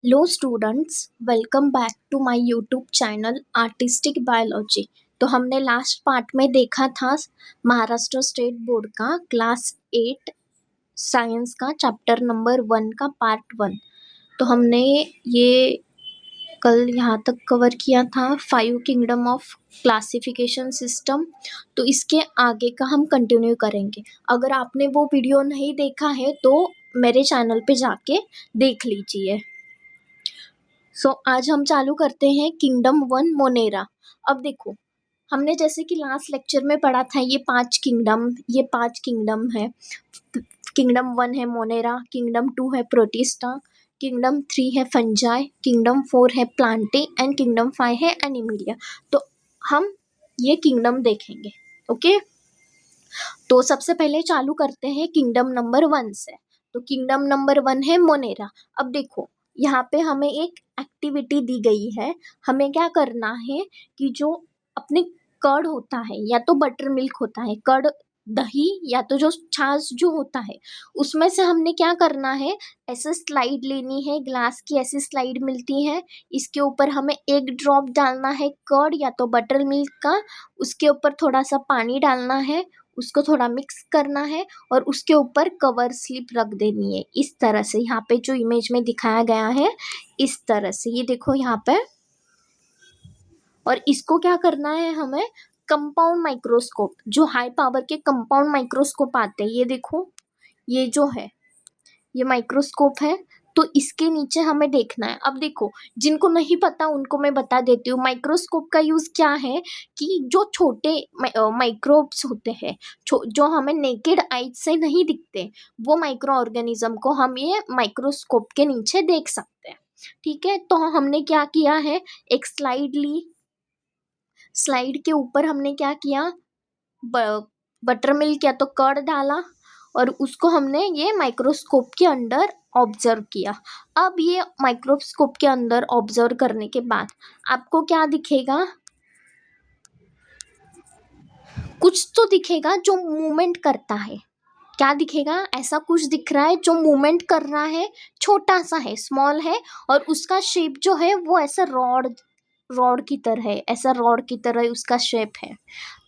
Hello students, welcome back to my YouTube channel artistic biology. तो हमने last part में देखा था महाराष्ट्र स्टेट बोर्ड का क्लास 8 साइंस का चैप्टर नंबर 1 का पार्ट 1। तो हमने ये कल यहाँ तक कवर किया था 5 किंगडम ऑफ क्लासिफिकेशन सिस्टम। तो इसके आगे का हम कंटिन्यू करेंगे। अगर आपने वो वीडियो नहीं देखा है तो मेरे चैनल पे जाके देख लीजिए। आज हम चालू करते हैं किंगडम 1 मोनेरा। अब देखो, हमने जैसे कि लास्ट लेक्चर में पढ़ा था ये पांच किंगडम है। किंगडम 1 है मोनेरा, किंगडम 2 है प्रोटिस्टा, किंगडम 3 है फंजाई, किंगडम 4 है प्लांटे एंड किंगडम 5 है एनिमिलिया। तो हम ये किंगडम देखेंगे। ओके, तो सबसे पहले चालू करते हैं किंगडम नंबर 1 से। तो किंगडम नंबर 1 है मोनेरा। अब देखो, यहाँ पे हमें एक एक्टिविटी दी गई है। हमें क्या करना है कि जो अपने कर्ड होता है या तो बटर मिल्क होता है, कर्ड दही या तो जो छाछ जो होता है, उसमें से हमने क्या करना है, ऐसे स्लाइड लेनी है। ग्लास की ऐसी स्लाइड मिलती है, इसके ऊपर हमें एक ड्रॉप डालना है कर्ड या तो बटर मिल्क का, उसके ऊपर थोड़ा सा पानी डालना है, उसको थोड़ा मिक्स करना है और उसके ऊपर कवर स्लिप रख देनी है। इस तरह से यहाँ पे जो इमेज में दिखाया गया है, इस तरह से ये देखो यहाँ पे। और इसको क्या करना है हमें, कंपाउंड माइक्रोस्कोप, जो हाई पावर के कंपाउंड माइक्रोस्कोप आते हैं, ये देखो, ये जो है ये माइक्रोस्कोप है। तो इसके नीचे हमें देखना है। अब देखो, जिनको नहीं पता उनको मैं बता देती हूँ। माइक्रोस्कोप का यूज क्या है कि जो छोटे माइक्रोब्स होते हैं, जो हमें नेकेड आई से नहीं दिखते, वो माइक्रो ऑर्गेनिज्म को हम ये माइक्रोस्कोप के नीचे देख सकते हैं। ठीक है, तो हमने क्या किया है, एक स्लाइड ली, स्लाइड के ऊपर हमने क्या किया, बटर मिल्क या तो कर्ड डाला और उसको हमने ये माइक्रोस्कोप के अंदर ऑब्जर्व किया। अब ये माइक्रोस्कोप के अंदर ऑब्जर्व करने के बाद आपको क्या दिखेगा, कुछ तो दिखेगा जो मूवमेंट करता है। क्या दिखेगा, ऐसा कुछ दिख रहा है जो मूवमेंट कर रहा है, छोटा सा है, स्मॉल है, और उसका शेप जो है वो ऐसा रॉड रॉड की तरह है, ऐसा रॉड की तरह उसका शेप है।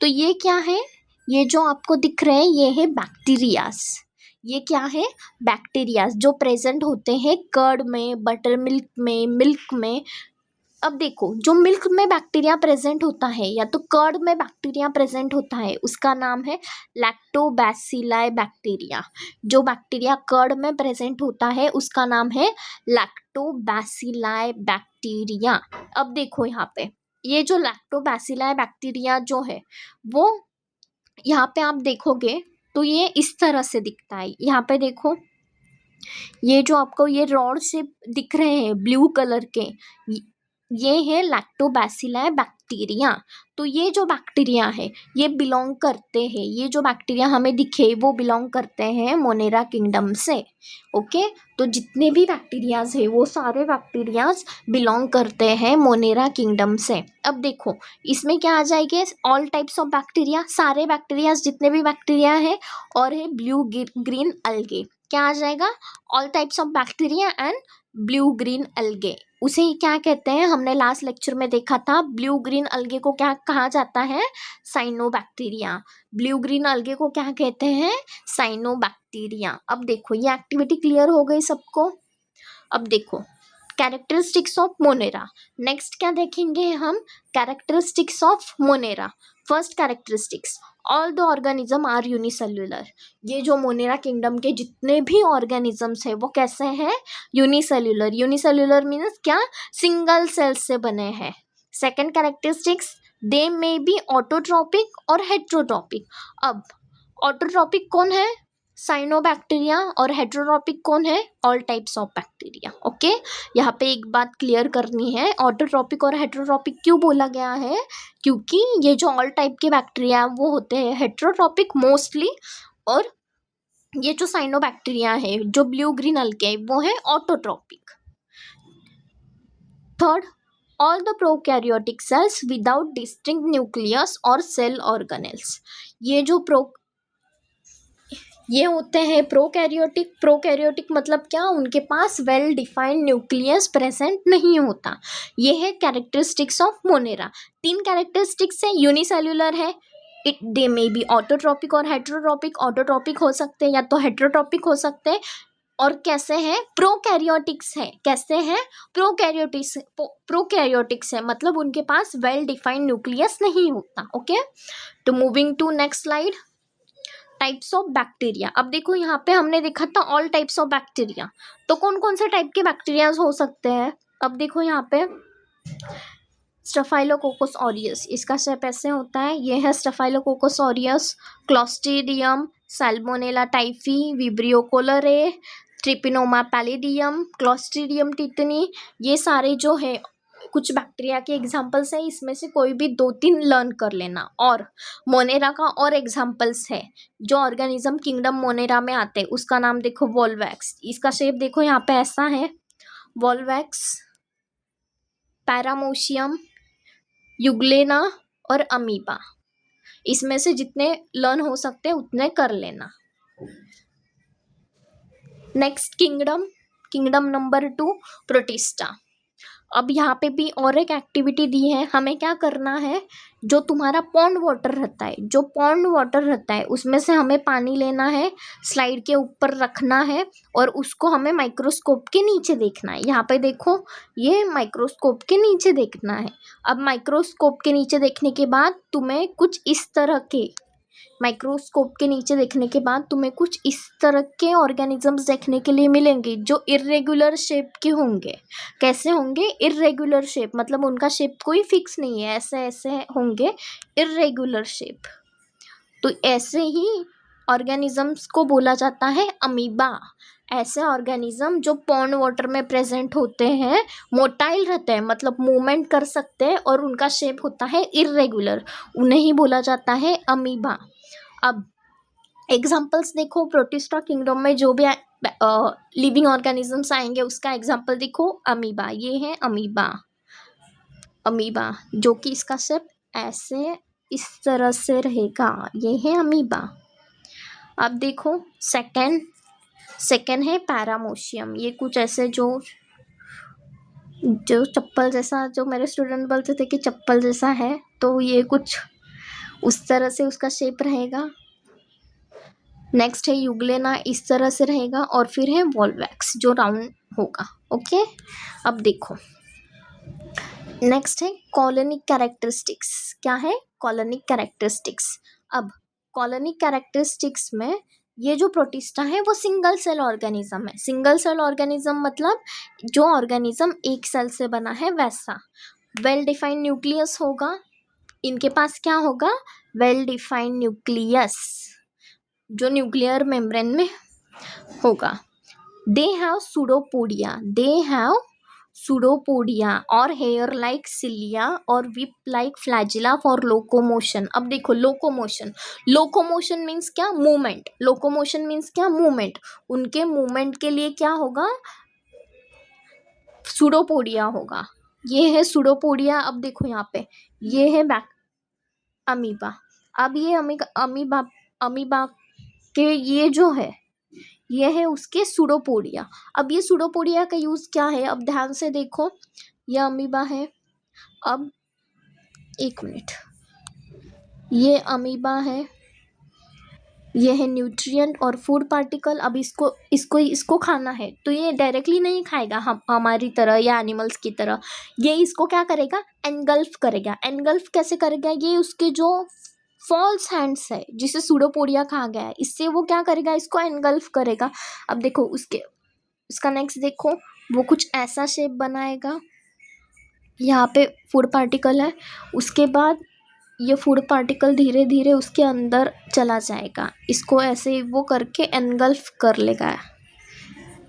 तो ये क्या है, ये जो आपको दिख रहे हैं ये है बैक्टीरियाज। ये क्या है, बैक्टीरियाज जो प्रेजेंट होते हैं कर्ड में, बटर मिल्क में, मिल्क में। अब देखो, जो मिल्क में बैक्टीरिया प्रेजेंट होता है या तो कर्ड में बैक्टीरिया प्रेजेंट होता है, उसका नाम है लैक्टोबैसिलाई बैक्टीरिया। जो बैक्टीरिया कर्ड में प्रेजेंट होता है उसका नाम है लैक्टोबैसिलाई बैक्टीरिया। अब देखो यहाँ पे, ये जो लैक्टोबैसिलाई बैक्टीरिया जो है वो, यहाँ पे आप देखोगे तो ये इस तरह से दिखता है। यहाँ पे देखो, ये जो आपको ये रॉड शेप दिख रहे हैं ब्लू कलर के, ये है लैक्टोबैसिलाई बैक्टीरिया। तो ये जो बैक्टीरिया है ये बिलोंग करते हैं, ये जो बैक्टीरिया हमें दिखे वो बिलोंग करते हैं मोनेरा किंगडम से। ओके, तो जितने भी बैक्टीरियाज है वो सारे बैक्टीरियाज बिलोंग करते हैं मोनेरा किंगडम से। अब देखो, इसमें क्या आ जाएंगे, ऑल टाइप्स ऑफ बैक्टीरिया, सारे बैक्टीरियाज जितने भी बैक्टीरिया है, और है ब्लू ग्रीन अलगे। क्या आ जाएगा, all types of bacteria and blue green अलगे। उसे क्या कहते हैं, हमने लास्ट लेक्चर में देखा था, ब्लू ग्रीन अलगे को क्या कहा जाता है, साइनोबैक्टीरिया। ब्लू ग्रीन अलगे को क्या कहते हैं, साइनोबैक्टीरिया। अब देखो, ये एक्टिविटी क्लियर हो गई सबको। अब देखो, कैरेक्टरिस्टिक्स ऑफ मोनेरा। नेक्स्ट क्या देखेंगे हम, characteristics of monera. First characteristics, all the organism are unicellular. ये जो मोनेरा किंगडम के जितने भी ऑर्गेनिजम्स है वो कैसे हैं, यूनिसेल्युलर। यूनिसेल्युलर मीन्स क्या, सिंगल सेल से बने हैं। Second characteristics, they may be autotrophic और हेट्रोट्रॉपिक। अब ऑटोट्रॉपिक कौन है, साइनोबैक्टीरिया, और हेट्रोट्रॉपिक कौन है, all types of bacteria. Okay, यहाँ पे एक बात क्लियर करनी है, ऑटोट्रॉपिक और हेट्रोट्रॉपिक क्यों बोला गया है, क्योंकि ये जो ऑल टाइप के बैक्टीरिया वो होते हैं हेट्रोट्रॉपिक मोस्टली, और ये जो साइनोबैक्टीरिया है जो ब्लू ग्रीन अलगे वो है autotrophic. Third, all the prokaryotic cells without distinct nucleus और सेल ऑर्गेनेल्स। ये जो ये होते हैं प्रोकैरियोटिक। प्रोकैरियोटिक मतलब क्या, उनके पास वेल डिफाइंड न्यूक्लियस प्रेजेंट नहीं होता। ये है कैरेक्टरिस्टिक्स ऑफ मोनेरा। 3 कैरेक्टरिस्टिक्स है, यूनिसेल्युलर है, it they may be autotrophic और हेटेरोट्रॉपिक। ऑटोट्रॉपिक हो सकते हैं या तो हेटेरोट्रॉपिक हो सकते हैं। और कैसे हैं, प्रोकैरियोटिक्स है। कैसे हैं, प्रोकैरियोटिक्स। प्रोकैरियोटिक्स है मतलब उनके पास वेल डिफाइंड न्यूक्लियस नहीं होता। ओके, तो moving to next slide, types of bacteria. अब देखो यहाँ पे हमने देखा था ऑल टाइप्स ऑफ बैक्टीरिया, तो कौन कौन से टाइप के बैक्टीरिया हो सकते हैं। अब देखो यहाँ पे स्टेफाइलोकोकस ऑरियस, इसका शेप ऐसे होता है, ये है Staphylococcus aureus. Clostridium, Salmonella typhi, Vibrio cholerae, Treponema pallidum, Clostridium tetani, ये सारे जो है कुछ बैक्टीरिया के एग्जाम्पल्स हैं। इसमें से कोई भी 2-3 लर्न कर लेना। और मोनेरा का और एग्जाम्पल्स है, जो ऑर्गेनिज्म किंगडम मोनेरा में आते हैं उसका नाम देखो वॉल्वैक्स, इसका शेप देखो यहाँ पे ऐसा है, वॉल्वैक्स, पैरामोशियम, युग्लेना और अमीबा। इसमें से जितने लर्न हो सकते हैं उतने कर लेना। Next kingdom, kingdom number 2 protista. अब यहाँ पे भी और एक एक्टिविटी दी है, हमें क्या करना है, जो तुम्हारा पॉन्ड वाटर रहता है, जो पॉन्ड वाटर रहता है उसमें से हमें पानी लेना है, स्लाइड के ऊपर रखना है और उसको हमें माइक्रोस्कोप के नीचे देखना है। यहाँ पे देखो, ये माइक्रोस्कोप के नीचे देखना है। अब माइक्रोस्कोप के नीचे देखने के बाद तुम्हें कुछ इस तरह के, माइक्रोस्कोप के नीचे देखने के बाद तुम्हें कुछ इस तरह के ऑर्गेनिजम्स देखने के लिए मिलेंगे जो इर्रेगुलर शेप के होंगे। कैसे होंगे, इर्रेगुलर शेप मतलब उनका शेप कोई फिक्स नहीं है, ऐसे ऐसे होंगे, इर्रेगुलर शेप। तो ऐसे ही ऑर्गेनिजम्स को बोला जाता है अमीबा। ऐसे ऑर्गेनिज्म जो पॉन्ड वाटर में प्रेजेंट होते हैं, मोटाइल रहते हैं मतलब मूवमेंट कर सकते हैं और उनका शेप होता है इर्रेगुलर, उन्हें ही बोला जाता है अमीबा। अब एग्जाम्पल्स देखो, प्रोटिस्टा किंगडम में जो भी लिविंग ऑर्गेनिजम्स आएंगे उसका एग्जाम्पल देखो, अमीबा, ये है अमीबा। अमीबा जो कि इसका शेप ऐसे इस तरह से रहेगा, ये है अमीबा। अब देखो सेकंड है पैरामोशियम, ये कुछ ऐसे जो चप्पल जैसा, जो मेरे स्टूडेंट बोलते थे कि चप्पल जैसा है, तो ये कुछ उस तरह से उसका शेप रहेगा। नेक्स्ट है युग्लेना, इस तरह से रहेगा। और फिर है वॉल्वैक्स जो राउंड होगा। ओके, अब देखो नेक्स्ट है कॉलोनिक कैरेक्टरिस्टिक्स। क्या है, कॉलोनिक कैरेक्टरिस्टिक्स। अब कॉलोनिक कैरेक्टरिस्टिक्स में ये जो प्रोटिस्टा है वो सिंगल सेल ऑर्गेनिज्म है। सिंगल सेल ऑर्गेनिज्म मतलब जो ऑर्गेनिज्म एक सेल से बना है वैसा। वेल डिफाइंड न्यूक्लियस होगा, इनके पास क्या होगा, वेल डिफाइंड न्यूक्लियस जो न्यूक्लियर मेम्ब्रेन में होगा। They have pseudopodia, they have pseudopodia और हेयर लाइक सिलिया और whip like flagella for locomotion. अब देखो लोकोमोशन, लोकोमोशन मीन्स क्या, मूवमेंट। लोकोमोशन मीन्स क्या, मूवमेंट। उनके मूवमेंट के लिए क्या होगा, सूडोपोडिया होगा। ये है सूडोपोडिया। अब देखो यहाँ पे ये है अमीबा। अब ये अमीबा अमीबा के ये जो है ये है उसके सूडोपोडिया। अब ये सूडोपोडिया का यूज़ क्या है, अब ध्यान से देखो, ये अमीबा है। अब एक मिनट, ये अमीबा है, ये है न्यूट्रिएंट और फूड पार्टिकल। अब इसको खाना है तो ये डायरेक्टली नहीं खाएगा हम हमारी तरह या एनिमल्स की तरह। ये इसको क्या करेगा, एनगल्फ करेगा। एनगल्फ कैसे करेगा, ये उसके जो फॉल्स हैंड्स है जिसे सूडोपोडिया कहा गया है, इससे वो क्या करेगा, इसको एनगल्फ करेगा। अब देखो उसका नेक्स्ट देखो, वो कुछ ऐसा शेप बनाएगा, यहाँ पे फूड पार्टिकल है, उसके बाद ये फूड पार्टिकल धीरे धीरे उसके अंदर चला जाएगा, इसको ऐसे वो करके एनगल्फ कर लेगा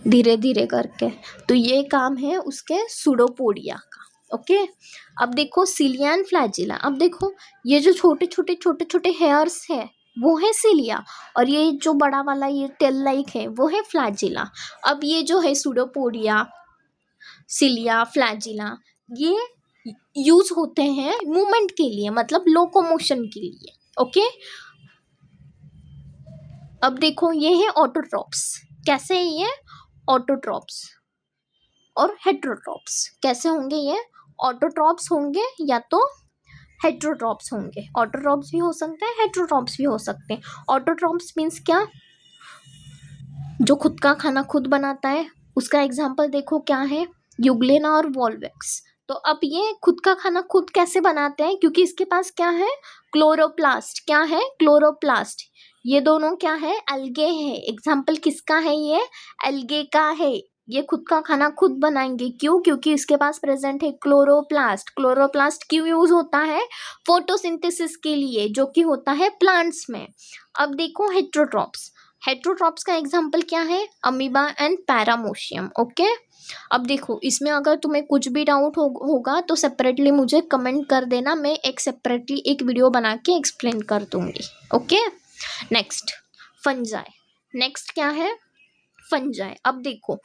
धीरे धीरे करके। तो ये काम है उसके सूडोपोडिया का। ओके, अब देखो सिलिया एंड फ्लैजिला। अब देखो ये जो छोटे छोटे हेयर्स है वो है सिलिया, और ये जो बड़ा वाला ये टेल लाइक है वो है फ्लैजिला। अब ये जो है सूडोपोडिया, सिलिया, फ्लैजिला, ये यूज होते हैं मूवमेंट के लिए मतलब लोकोमोशन के लिए। ओके, अब देखो ये है ऑटोट्रॉप्स। कैसे है ये? ऑटोट्रॉप्स और हेट्रोट्रॉप्स। कैसे होंगे ये? ऑटोट्रॉप्स होंगे या तो हेट्रोट्रॉप्स होंगे। ऑटोट्रॉप्स भी हो सकते हैं, हेट्रोट्रॉप्स भी हो सकते हैं। ऑटोट्रॉप्स मीन्स क्या? जो खुद का खाना खुद बनाता है। उसका एग्जाम्पल देखो क्या है, यूग्लेना और वॉल्वेक्स। तो अब ये खुद का खाना खुद कैसे बनाते हैं? क्योंकि इसके पास क्या है? क्लोरोप्लास्ट। क्या है? क्लोरोप्लास्ट। ये दोनों क्या है? एल्गे है। एग्जाम्पल किसका है ये? एल्गे का है। ये खुद का खाना खुद बनाएंगे। क्यों? क्योंकि इसके पास प्रेजेंट है क्लोरोप्लास्ट। क्लोरोप्लास्ट क्यों यूज होता है? फोटोसिंथेसिस के लिए, जो कि होता है प्लांट्स में। अब देखो हेट्रोट्रॉप्स। हेट्रोट्रॉप्स का एग्जाम्पल क्या है? Amoeba and paramecium. ओके। अब देखो इसमें अगर तुम्हें कुछ भी डाउट होगा तो सेपरेटली मुझे कमेंट कर देना, मैं एक सेपरेटली एक वीडियो बना के एक्सप्लेन कर दूंगी। ओके। Next fungi. नेक्स्ट क्या है? फंजाई। अब देखो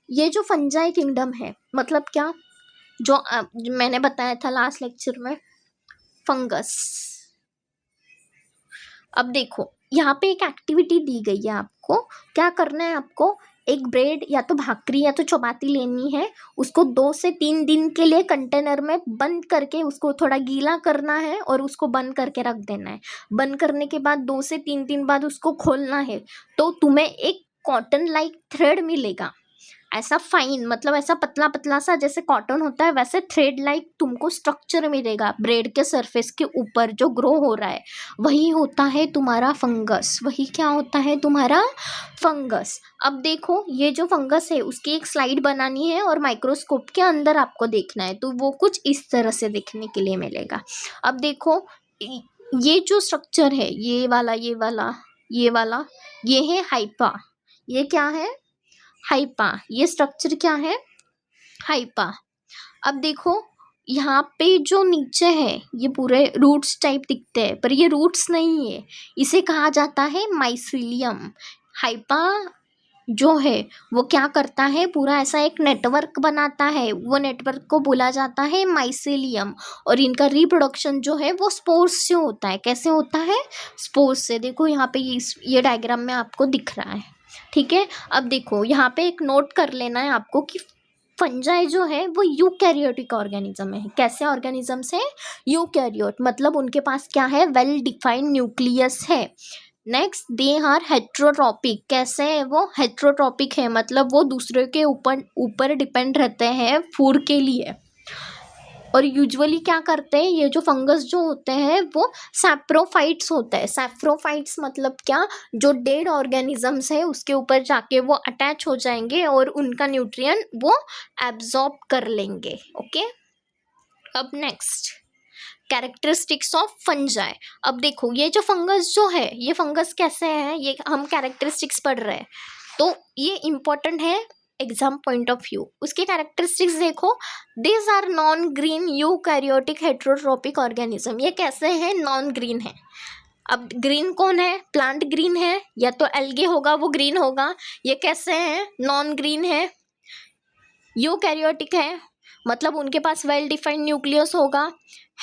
ये जो फंजाई किंगडम है मतलब क्या? जो मैंने बताया था लास्ट लेक्चर में, फंगस। अब देखो यहाँ पे एक एक्टिविटी दी गई है आपको। क्या करना है आपको? एक ब्रेड या तो भाकरी या तो चपाती लेनी है। उसको 2 से 3 दिन के लिए कंटेनर में बंद करके उसको थोड़ा गीला करना है और उसको बंद करके रख देना है। बंद करने के बाद 2 से 3 दिन बाद उसको खोलना है तो तुम्हें एक कॉटन लाइक थ्रेड मिलेगा। ऐसा फाइन मतलब ऐसा पतला पतला सा जैसे कॉटन होता है वैसे थ्रेड लाइक तुमको स्ट्रक्चर मिलेगा ब्रेड के सरफेस के ऊपर जो ग्रो हो रहा है। वही होता है तुम्हारा फंगस। वही क्या होता है? तुम्हारा फंगस। अब देखो ये जो फंगस है उसकी एक स्लाइड बनानी है और माइक्रोस्कोप के अंदर आपको देखना है तो वो कुछ इस तरह से देखने के लिए मिलेगा। अब देखो ये जो स्ट्रक्चर है, ये वाला ये वाला ये वाला, ये है हाइपा। ये क्या है? हाइपा। ये स्ट्रक्चर क्या है? हाइपा। अब देखो यहाँ पे जो नीचे है ये पूरे रूट्स टाइप दिखते हैं पर ये रूट्स नहीं है, इसे कहा जाता है माइसीलियम। हाइपा जो है वो क्या करता है? पूरा ऐसा एक नेटवर्क बनाता है, वो नेटवर्क को बोला जाता है माइसीलियम। और इनका रिप्रोडक्शन जो है वो स्पोर्स से होता है। कैसे होता है? स्पोर्स से। देखो यहाँ पे ये डायग्राम में आपको दिख रहा है। ठीक है। अब देखो यहाँ पे एक नोट कर लेना है आपको कि फंजाई जो है वो यूकैरियोटिक ऑर्गेनिज्म है। कैसे ऑर्गेनिजम्स है? यूकैरियोट मतलब उनके पास क्या है? वेल डिफाइंड न्यूक्लियस है। Next they are heterotrophic. कैसे है वो? हेट्रोट्रॉपिक है मतलब वो दूसरे के ऊपर डिपेंड रहते हैं फूड के लिए। और यूजुअली क्या करते हैं ये जो फंगस जो होते हैं वो सैप्रोफाइट्स होते हैं। सैप्रोफाइट्स मतलब क्या? जो डेड ऑर्गेनिजम्स है उसके ऊपर जाके वो अटैच हो जाएंगे और उनका न्यूट्रिएंट वो एब्जॉर्ब कर लेंगे। ओके। अब नेक्स्ट कैरेक्टरिस्टिक्स ऑफ फंजाई। अब देखो ये जो फंगस जो है ये फंगस कैसे है, ये हम कैरेक्टरिस्टिक्स पढ़ रहे हैं तो ये इम्पोर्टेंट है एग्जाम पॉइंट ऑफ व्यू। उसके कैरेक्टरिस्टिक्स देखो। This are non green eukaryotic heterotrophic organism. ये कैसे हैं? नॉन ग्रीन है। अब ग्रीन कौन है? प्लांट ग्रीन है या तो एल्गे होगा वो ग्रीन होगा। ये कैसे हैं? नॉन ग्रीन है। यूकैरियोटिक है मतलब उनके पास वेल डिफाइंड न्यूक्लियस होगा।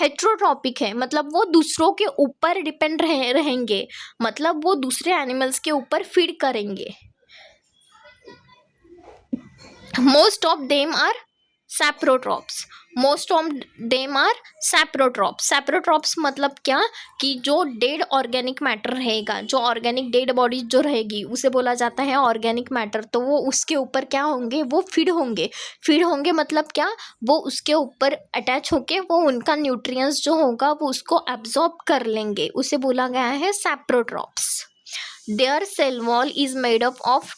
हेट्रोट्रॉपिक है मतलब वो दूसरों के ऊपर डिपेंड रहेंगे मतलब वो दूसरे एनिमल्स के ऊपर फीड करेंगे। Most of them are saprotrophs. Most of them are saprotrophs. Saprotrophs मतलब क्या? कि जो डेड ऑर्गेनिक मैटर रहेगा, जो ऑर्गेनिक डेड बॉडी जो रहेगी उसे बोला जाता है ऑर्गेनिक मैटर। तो वो उसके ऊपर क्या होंगे? वो फीड होंगे। फीड होंगे मतलब क्या? वो उसके ऊपर अटैच होके वो उनका न्यूट्रिएंट्स जो होगा वो उसको एब्जॉर्ब कर लेंगे। उसे बोला गया है saprotrophs. Their cell wall is made up of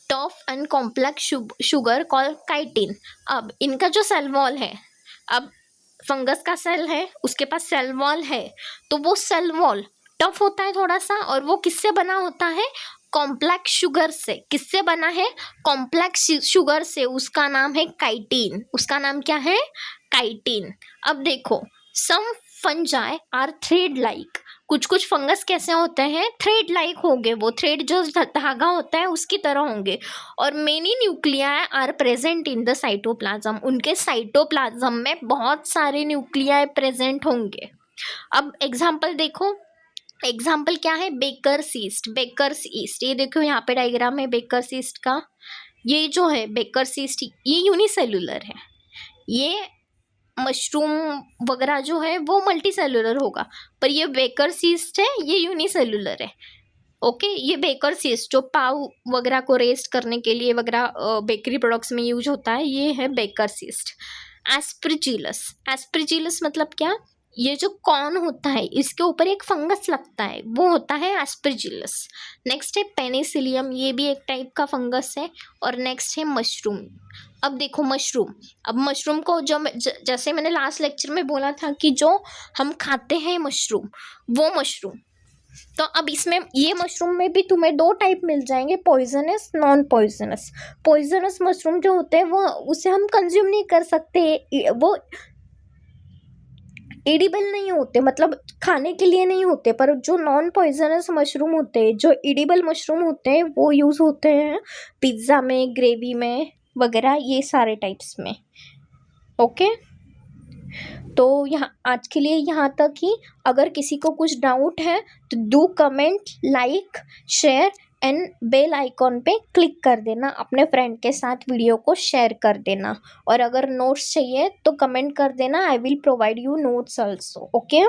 tough and complex sugar called chitin. अब इनका जो सेल वॉल है, अब फंगस का सेल है उसके पास सेल वॉल है तो वो सेल वॉल टफ होता है थोड़ा सा और वो किससे बना होता है? कॉम्प्लेक्स शुगर से। किससे बना है? कॉम्प्लेक्स शुगर से। उसका नाम है काइटिन। उसका नाम क्या है? काइटिन। अब देखो सम फंजाई आर थ्रेड लाइक। कुछ कुछ फंगस कैसे होते हैं? थ्रेड लाइक होंगे, वो थ्रेड जो धागा होता है उसकी तरह होंगे। और many nuclei are present in the cytoplasm. उनके साइटोप्लाज्म में बहुत सारे न्यूक्लियाई प्रेजेंट होंगे। अब एग्जाम्पल देखो, एग्जाम्पल क्या है, बेकर्स ईस्ट, बेकर्स ईस्ट, ये देखो यहाँ पे डायग्राम है बेकर्स ईस्ट का। ये जो है बेकर्स ईस्ट ये यूनिसेल्युलर है, ये मशरूम वगैरह जो है वो मल्टी सेल्युलर होगा, पर ये बेकर्स ईस्ट है ये यूनिसेल्युलर है। ओके, ये बेकर्स ईस्ट जो पाव वगैरह को रेस्ट करने के लिए वगैरह बेकरी प्रोडक्ट्स में यूज होता है, ये है बेकर्स ईस्ट। एस्परजिलस, एस्परजिलस मतलब क्या, ये जो कॉर्न होता है इसके ऊपर एक फंगस लगता है वो होता है एस्परजिलस। नेक्स्ट है पेनिसिलियम, ये भी एक टाइप का फंगस है। और नेक्स्ट है मशरूम। अब देखो मशरूम, अब मशरूम को जो जैसे मैंने लास्ट लेक्चर में बोला था कि जो हम खाते हैं मशरूम, वो मशरूम, तो अब इसमें ये मशरूम में भी तुम्हें दो टाइप मिल जाएंगे, poisonous, non poisonous. Poisonous mushroom जो होते हैं वो उसे हम कंज्यूम नहीं कर सकते, वो एडिबल नहीं होते, मतलब खाने के लिए नहीं होते। पर जो नॉन पॉइजनस मशरूम होते हैं, जो एडिबल मशरूम होते हैं, वो यूज़ होते हैं पिज़्ज़ा में, ग्रेवी में वगैरह, ये सारे टाइप्स में। ओके, तो यहाँ आज के लिए यहाँ तक ही। अगर किसी को कुछ डाउट है तो do comment, like, share and bell icon पे क्लिक कर देना, अपने फ्रेंड के साथ वीडियो को शेयर कर देना। और अगर नोट्स चाहिए तो कमेंट कर देना, I will provide you notes also. Okay,